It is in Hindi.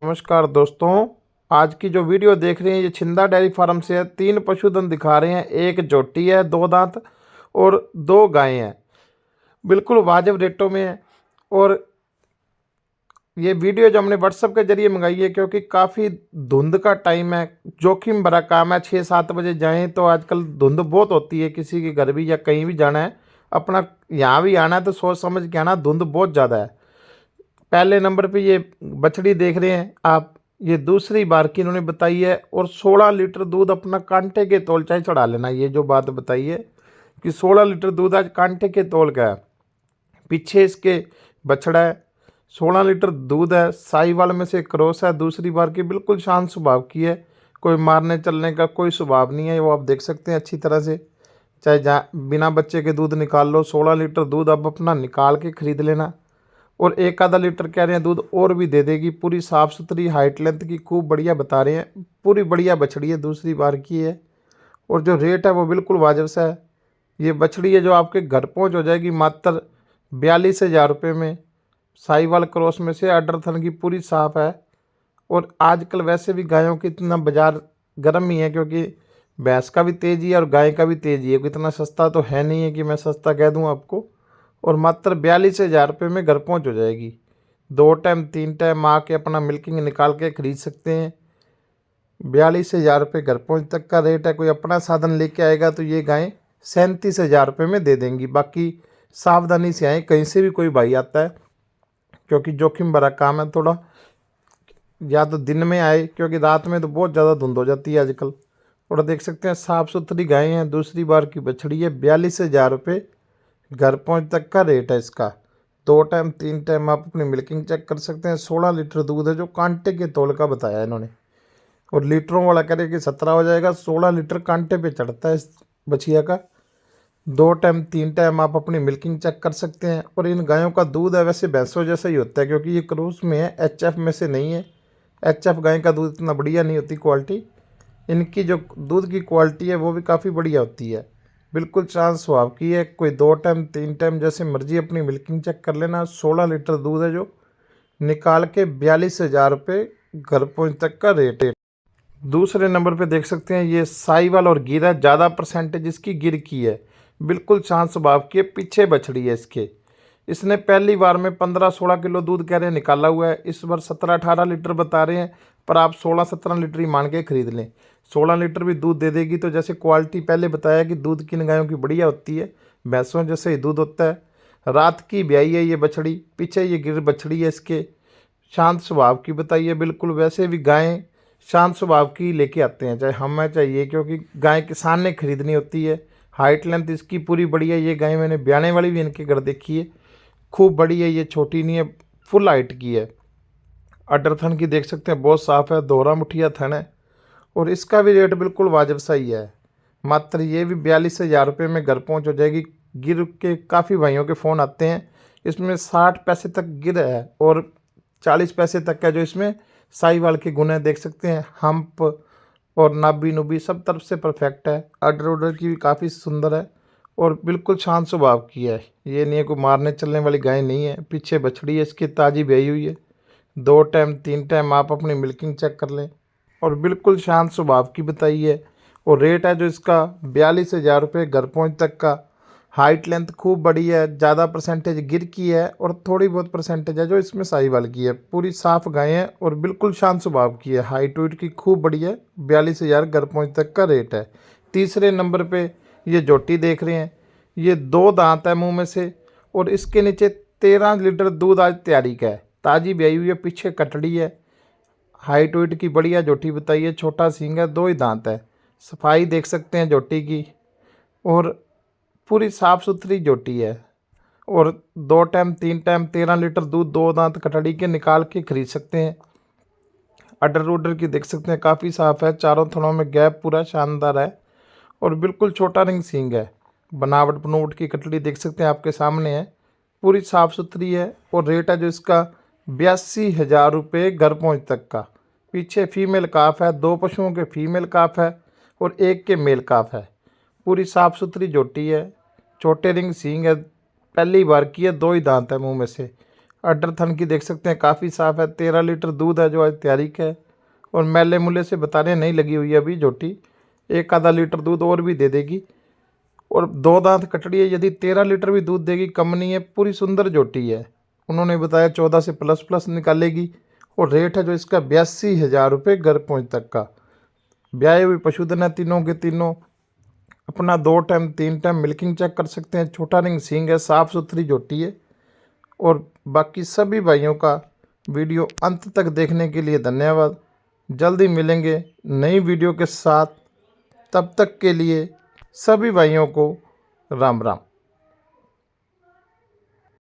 नमस्कार दोस्तों। आज की जो वीडियो देख रहे हैं ये छिंदा डेयरी फार्म से है। 3 पशुधन दिखा रहे हैं, एक जोटी है 2 दांत और 2 गायें हैं। बिल्कुल वाजिब रेटों में है। और ये वीडियो जो हमने व्हाट्सएप के जरिए मंगाई है, क्योंकि काफ़ी धुंध का टाइम है, जोखिम भरा काम है। 6-7 बजे जाएं तो आजकल धुंध बहुत होती है, किसी के घर भी या कहीं भी जाना है, अपना यहाँ भी आना है तो सोच समझ के आना, धुंध बहुत ज़्यादा है। पहले नंबर पे ये बछड़ी देख रहे हैं आप, ये दूसरी बार की इन्होंने बताई है। और 16 लीटर दूध अपना कांटे के तौल चाहे चढ़ा लेना। ये जो बात बताई है कि 16 लीटर दूध आज कांटे के तौल का है। पीछे इसके बछड़ा है, 16 लीटर दूध है, साहिवाल में से क्रॉस है। दूसरी बार की बिल्कुल शांत स्वभाव की है, कोई मारने चलने का कोई स्वभाव नहीं है। वो आप देख सकते हैं अच्छी तरह से, चाहे जहाँ बिना बच्चे के दूध निकाल लो। 16 लीटर दूध अब अपना निकाल के खरीद लेना। और 1 आधा लीटर कह रहे हैं दूध और भी दे देगी। पूरी साफ़ सुथरी हाइट लेंथ की खूब बढ़िया बता रहे हैं, पूरी बढ़िया बछड़ी है, दूसरी बार की है। और जो रेट है वो बिल्कुल वाजिब सा है। ये बछड़ी है जो आपके घर पहुंच हो जाएगी मात्र 42,000 रुपये में। साहिवाल क्रॉस में से, अडर थन की पूरी साफ़ है। और आजकल वैसे भी गायों की इतना बाज़ार गर्म ही है, क्योंकि भैंस का भी तेज़ी है और गाय का भी तेज़ी है। इतना सस्ता तो है नहीं है कि मैं सस्ता कह दूं आपको। और मात्र 42,000 रुपये में घर पहुंच हो जाएगी। 2 टाइम 3 टाइम आके अपना मिल्किंग निकाल के खरीद सकते हैं। 42,000 रुपये घर पहुंच तक का रेट है। कोई अपना साधन लेके आएगा तो ये गायें 37,000 रुपये में दे देंगी। बाकी सावधानी से आए, कहीं से भी कोई भाई आता है, क्योंकि जोखिम भरा काम है थोड़ा। या तो दिन में आए, क्योंकि रात में तो बहुत ज़्यादा धुंध हो जाती है आजकल। और देख सकते हैं साफ़ सुथरी गायें हैं, दूसरी बार की बछड़ी है। 42,000 रुपये घर पहुंच तक का रेट है इसका। 2 टाइम 3 टाइम आप अपनी मिल्किंग चेक कर सकते हैं। 16 लीटर दूध है जो कांटे के तौल का बताया इन्होंने। और लीटरों वाला कह रहे कि 17 हो जाएगा, 16 लीटर कांटे पे चढ़ता है इस बछिया का। 2 टाइम 3 टाइम आप अपनी मिल्किंग चेक कर सकते हैं। और इन गायों का दूध है वैसे भैंसों जैसा ही होता है, क्योंकि ये क्रूस में है, HF में से नहीं है। HF गाय का दूध इतना बढ़िया नहीं होती क्वालिटी। इनकी जो दूध की क्वालिटी है वो भी काफ़ी बढ़िया होती है। बिल्कुल शांत स्वभाव की है। कोई 2 टाइम 3 टाइम जैसे मर्जी अपनी मिल्किंग चेक कर लेना। 16 लीटर दूध है जो निकाल के 42,000 रुपये घर पहुँच तक का रेट है। दूसरे नंबर पे देख सकते हैं ये साहिवाल और गिर है। ज़्यादा परसेंटेज इसकी गिर की है, बिल्कुल शांत स्वभाव की है। पीछे बछड़ी है इसके। इसने पहली बार में 15-16 किलो दूध कह रहे हैं निकाला हुआ है। इस बार 17-18 लीटर बता रहे हैं, पर आप 16-17 लीटर ही मान के खरीद लें। 16 लीटर भी दूध दे देगी। तो जैसे क्वालिटी पहले बताया कि दूध किन गायों की बढ़िया होती है, भैंसों जैसे ही दूध होता है। रात की ब्याई है ये बछड़ी, पीछे ये गिर बछड़ी है इसके। शांत स्वभाव की बताइए, बिल्कुल वैसे भी गायें शांत स्वभाव की लेके आते हैं, चाहे हम हैं चाहे ये, क्योंकि गाय किसान ने खरीदनी होती है। हाइट लेंथ इसकी पूरी बढ़िया। ये गाय मैंने ब्याने वाली भी इनके घर देखी है, खूब बड़ी है, ये छोटी नहीं है, फुल हाइट की है। अडर थन की देख सकते हैं बहुत साफ़ है, दोहरा मुठिया थन है। और इसका भी रेट बिल्कुल वाजिब सही है। मात्र ये भी 42,000 रुपये में घर पहुंच हो जाएगी। गिर के काफ़ी भाइयों के फ़ोन आते हैं। इसमें 60 पैसे तक गिर है और 40 पैसे तक का जो इसमें साहिवाल के गुण है। देख सकते हैं हम्प और नाभि नुबी सब तरफ से परफेक्ट है। अडर उडर की भी काफ़ी सुंदर है और बिल्कुल शांत स्वभाव की है। ये नहीं है कोई मारने चलने वाली गाय नहीं है। पीछे बछड़ी है इसकी, ताज़ी ब्याई हुई है। 2 टाइम 3 टाइम आप अपनी मिल्किंग चेक कर लें। और बिल्कुल शांत स्वभाव की बताई है। और रेट है जो इसका 42,000 रुपये घर पहुँच तक का। हाइट लेंथ खूब बड़ी है, ज़्यादा परसेंटेज गिर की है और थोड़ी बहुत परसेंटेज है जो इसमें साहिवाल की है। पूरी साफ़ गाय है और बिल्कुल शांत स्वभाव की है। हाइट वाइट की खूब बड़ी है। 42,000 घर पहुँच तक का रेट है। तीसरे नंबर पे ये जोटी देख रहे हैं। ये 2 दांत है मुंह में से और इसके नीचे 13 लीटर दूध आज तैयारी का है। ताज़ी ब्याई हुई है, पीछे कटड़ी है। हाइट वाइट की बढ़िया जोटी बताइए। छोटा सींग है, 2 ही दांत है। सफाई देख सकते हैं जोटी की और पूरी साफ़ सुथरी जोटी है। और 2 टाइम 3 टाइम 13 लीटर दूध 2 दांत कटड़ी के निकाल के खरीद सकते हैं। अडर उडर की देख सकते हैं काफ़ी साफ़ है। चारों थनों में गैप पूरा शानदार है और बिल्कुल छोटा रिंग सींग है। बनावट बनूवट की कटड़ी देख सकते हैं आपके सामने है, पूरी साफ़ सुथरी है। और रेट है जो इसका 82,000 रुपये घर पहुँच तक का। पीछे फीमेल काफ है, 2 पशुओं के फीमेल काफ है और 1 के मेल काफ है। पूरी साफ़ सुथरी जोटी है। छोटे रिंग सींग है, पहली बार की है, 2 ही दांत है मुंह में से। अड्डर थन की देख सकते हैं काफ़ी साफ़ है। 13 लीटर दूध है जो आज तैयारी का है। और मैले मुले से बताने नहीं लगी हुई है अभी झोटी, एक आधा लीटर दूध और भी दे देगी। और 2 दांत कटड़ी है, यदि 13 लीटर भी दूध देगी कम नहीं है, पूरी सुंदर झोटी है। उन्होंने बताया 14 से प्लस प्लस निकालेगी। और रेट है जो इसका 82,000 रुपये घर पहुँच तक का। ब्याए हुए पशुधन है तीनों के तीनों। अपना 2 टाइम 3 टाइम मिल्किंग चेक कर सकते हैं। छोटा रिंग सींग है, साफ़ सुथरी झोटी है। और बाकी सभी भाइयों का वीडियो अंत तक देखने के लिए धन्यवाद। जल्दी मिलेंगे नई वीडियो के साथ, तब तक के लिए सभी भाइयों को राम राम।